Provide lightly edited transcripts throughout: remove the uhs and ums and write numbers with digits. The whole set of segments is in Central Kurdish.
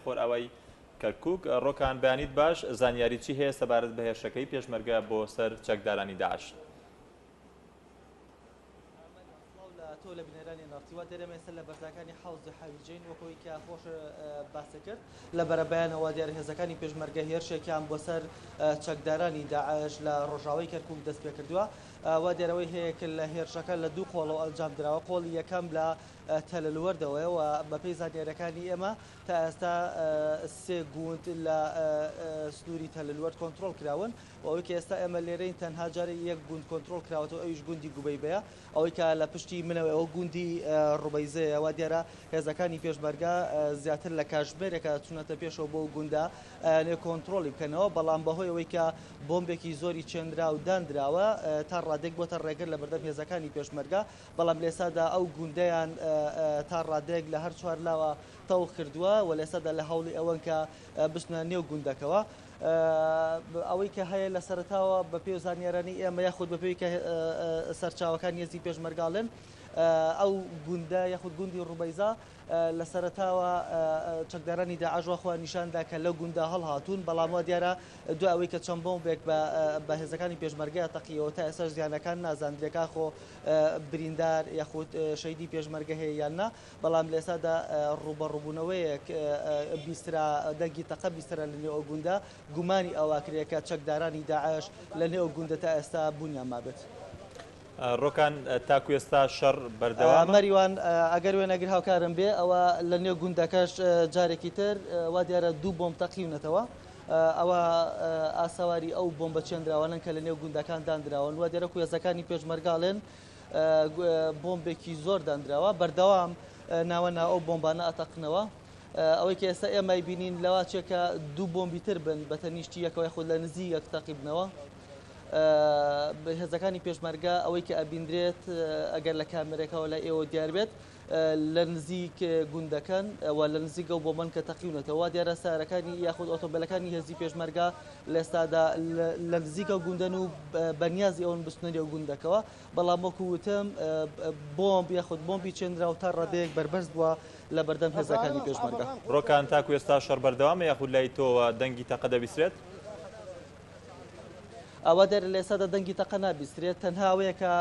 خۆر ئەوەی کەرکووک ڕۆکان بەیانیت باش زانیاری چی هەیە سەبارەت بە هێرشەکەی پێشمەرگە بۆ سەر چەکدارانی داعش تۆ لە بنێرانی نافتیوا دەرەمە سەر لە بەرزەکانی حوزی حەویجین وەکەوەی کە خۆش باسی کرد لە بەرەبەیانەوە دیارە هێزەکانی پێشمەرگە هێرشێکیان بۆ سەر چەکدارانی داعش لە ڕۆژاوای کەرکووک دەست پێ کردووە وا دیارەوەی هەیە کە لە هێرشەکە لە دوو قۆڵەوە ئەنجام درراوە قۆڵی یەکەم لە تەلەلوەردەوەی و بەپێی زانیاریەکانی ئێمە تا ئێستا سێ گوند لە سنووری تەلەلوەرد کۆنتترۆل کراون و ئەوەی کە ئێستا ئێمە لێرەین تەنها جارە یەک گوند کۆنتترۆل کراوەتەوە ئەویش گوندی گوبەیبەیە ئەوەی کە لە پشتی منەوە ئەوە گوندی ڕوبەیزەیەوە دیارە هێزەکانی پێشمەرگە زیاتر لە کاتژمێرێکە چونەتە پێشەوە بۆ گوندە لێ کۆنتترۆلی بکەنەوە بەڵام بەهۆی ئەوەی کە بۆمبێکی زۆری چێنرا و دانراوە تا ڕادێک بۆتە ڕێگر لە بەردەم هێزەکانی پێشمەرگە بەڵام لێسادا ئەو گوندەیان تا ڕادێک لە هەر چوار لاوە تەو کردووە و لێسادا لە هەوڵی ئەوەن کە بچنە نێو گوندەکەەوە ئەوەی کە هەیە لە سەرتاوە بە پێ زانیارانی ئێمە یاخود بەپێی کە سەرچاوەکان هێزی پێشمەرگاڵن ئەو گوندە یاخود گوندی ڕوبەیزا لە سەرتاوە چەکدارانی داعشوەخوا نیشاندا کە لە گوندا هەڵهاتوون بەڵامەوە دیارە دو ئەوەی کە چەند بۆمبێک بە هێزەکانی پێشمەرگەیە تەقیەوە تا ئێستا زیانەکان نازاندرێکا خۆ بریندار یاخود شەیدی پێشمەرگە هەیە یاننا بەڵام لێسادا ڕوبەڕووبوونەوەیەک بیسترا دەنگی تەقە بیسترا لە نێو ئەو گوندە گومانی ئەواکرێکە چەکدارانی داعش لە نێو گوندە تا ئێستا بوونیان مابێت. ڕۆکان تاکو ئێستا شەڕ بەردەوامە مەریوان ئەگەر وێنەگر هاوکارم بێ ئەوە لە نێو گوندەکەش جارێکی تر وا دیارە دوو بۆمب تەقیونەتەوە ئەوە ئاساواری ئەو بۆمبە چێندراوانن کە لە نێو گوندەکان دانراون وا دیارە کوێزەکانی پێشمەرگاڵێن بۆمبێکی زۆر دانراوە بەردەوام ناوەنا ئەو بۆمبانە ئەتەقنەوە ئەوەی کە ئێستا ئێمە بینین لەواچێکە دوو بۆمبی تر بن بە تەنیشتی یەکەوەی خۆ لە نزیک یەک تەقیبنەوە هێزەکانی پێشمەرگە ئەوەی کە ئەبیندرێت ئەگەر لە کامێرەکەەوە لە ئێوە دیار بێت لە نزیک گوندەکەن و لە نزیکە و بۆمەن کە تەقیونەتەوە دیارە سارەکانی یاخود ئۆتۆمبیلەکانی هێزی پێشمەرگە لە ئێستادا لە نزیکە گوندەن و بەنیازی ئەوەن بستنەری و گوندەکەەوە بەڵام وەکو وتم بۆمب یاخود بۆمبی چێنرا و تا ڕادەیەک بربەست بووە لە بەردەم هێزەکانی پێشمەرگە. ڕۆکان تاکو ئێستا شەڕ بەردەوامە یاخود لای تۆوە دەنگی تەقە دەبیسترێت؟ ئەوە دەر لێسەدا دەنگی تەقە نابیسترێت تەنها ئەوەیە کە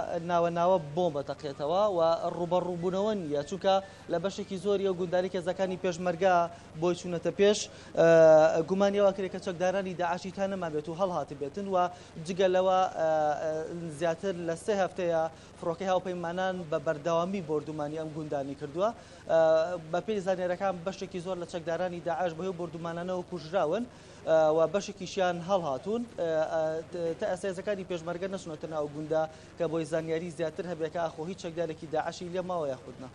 ناوە بۆمبە تەقێتەوە و ڕوبەڕووبوونەوە نیە چونکە لە بەشێکی زۆری ئەو گونداری هێزەکانی پێشمەرگە بۆی چوونەتە پێش گومانیەوە کرێت کە چەکدارانی داعشی تا نەمابێت و هەڵهات بێتن و جگەلەوە زیاتر لە 3 هەفتەیە فڕۆکەی هاوپەیمانان بە بەردەوامی بردومانی ئەم گوندانی کردووە بە پێی زانێرەکان بەشێکی زۆر لە چەکدارانی داعش بەهۆی بردومانانەوە کوژراون و بەشێکیشیان هەڵهاتوون تا ئەسێزەکانی پێشمەرگە نەچونەتە ناو گوندە کە بۆی زانیاری زیاتر هەبێکە ئاخۆ هیچ چەکدارێکی داعشی لێ ماوە یاخودنا.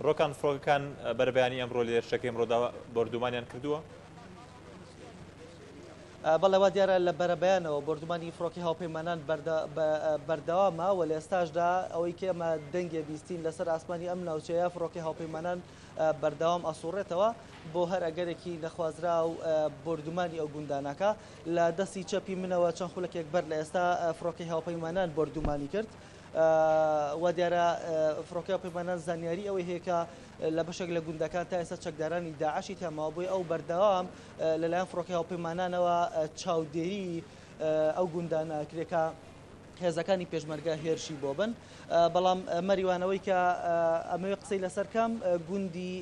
ڕۆکان فڕۆکەکان بەربیانی ئەمڕۆ لە هێرشەکەی ئەمڕۆدا بردومانیان کردووە؟ بەڵێوا دیارە لە بەرەبەیانەوە بردومانی فڕۆکی هاوپەیمانان بەردەوامە و لە ئێستاشدا ئەوەی کە ئێمە دەنگێ بیستین لەسەر ئاسمانی ئەم ناوچەیە فڕۆکی هاوپەیمانان بەردەوام ئەسوڕێتەوە بۆ هەر ئەگەرێکی نەخوازرا و بردومانی ئەو گوندانەکە لە دەستی چەپی منەوە چەند خولەکێک بەر لە ئێستا فڕۆکی هاوپەیمانان بردومانی کرد و دیارە فڕۆکی هاوپەیمانان زانیاری ئەوەی هەیە لە بەشێک لە گوندەکان تا ئێستا چەکدارانی داعشی تێماوە بووی ئەو بەردەوام لەلایەن فڕۆکی هاوپەیمانانەوە چاودێری ئەو گوندانە کرێکە هێزەکانی پێشمەرگە هێرشی بۆ بن بەڵام مەریوانەوەی کە ئەمەوێ قسەی لەسەر کەم گوندی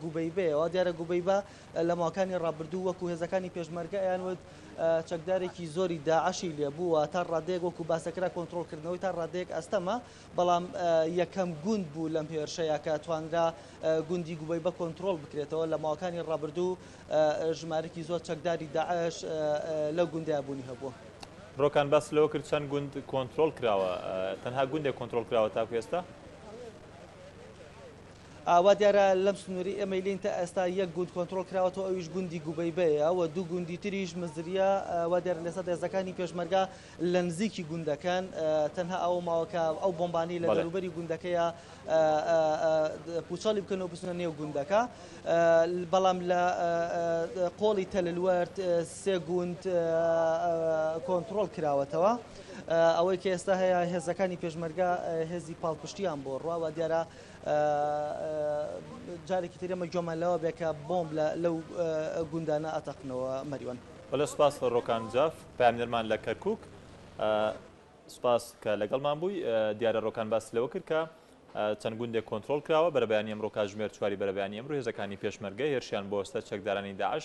گوبەیبەیەوە دیارە گوبەیبە لە ماوەکانی ڕابردوو وەکو هێزەکانی پێشمەرگە یانوت چەکدارێکی زۆری داعشی لێبووە تا ڕادەیەک وەکو باسەکرا کۆنتترۆلکردنەوەی تا ڕادەیەک ئەستەمە بەڵام یەکەم گوند بوو لەم هێرشەیە کە توانرا گوندی گوبەیبە کۆنتترۆل بکرێتەوە لە ماوەکانی ڕابردوو ژمارەی زۆر چەکداری داعش لەو گوندەیە بوونی هەبووە. ڕۆکان باس لەوە کرد چەند گوند کۆنتترۆل کراوە تەنها گوندێک کۆنتترۆل کراوە تاکو ئێستا؟ ئاوا دیارە لەم سنووری ئەمە لین تا ئێستا یەک گوند کۆنتترۆل کراوەتەوە ئەویش گوندی گوبەیبەیە و دوو گوندی تریش مزریە وا دیارە لەسەر هێزەکانی پێشمەرگە لە نزیکی گوندەکان تەنها ئەو ماوەکە ئەو بۆمبانی لە دەروبەری گوندەکەیە پوچەڵی بکەن و بچنە نێو گوندەکە بەڵام لە قۆڵی تەلەلوەرد 3 گوند کۆنتترۆل کراوەتەوە ئەوەی کە ئێستا هەیە هێزەکانی پێشمەرگە هێزی پاڵپشتیان بۆ ڕواوە دیارە جارێکی ترێمە گوێمانەوە بێ کە بۆمب لەو گوندانە ئەتەقنەوە مەریوان. وەلە سوپاس ڕۆکان جاف پامنەرمان لە کەرکک سوپاس کە لەگەڵمان بووی دیارە ڕۆکان باس لەوە کرد کە چەند گوندێک کۆنتترۆل کراوە بەرەبیانی ئەمڕۆ کاتژمێر 4 بەرەبیانی ئەمڕۆ هێزەکانی پێشمەرگە هێرشیان بۆ ئێستا چەکدارانی داعش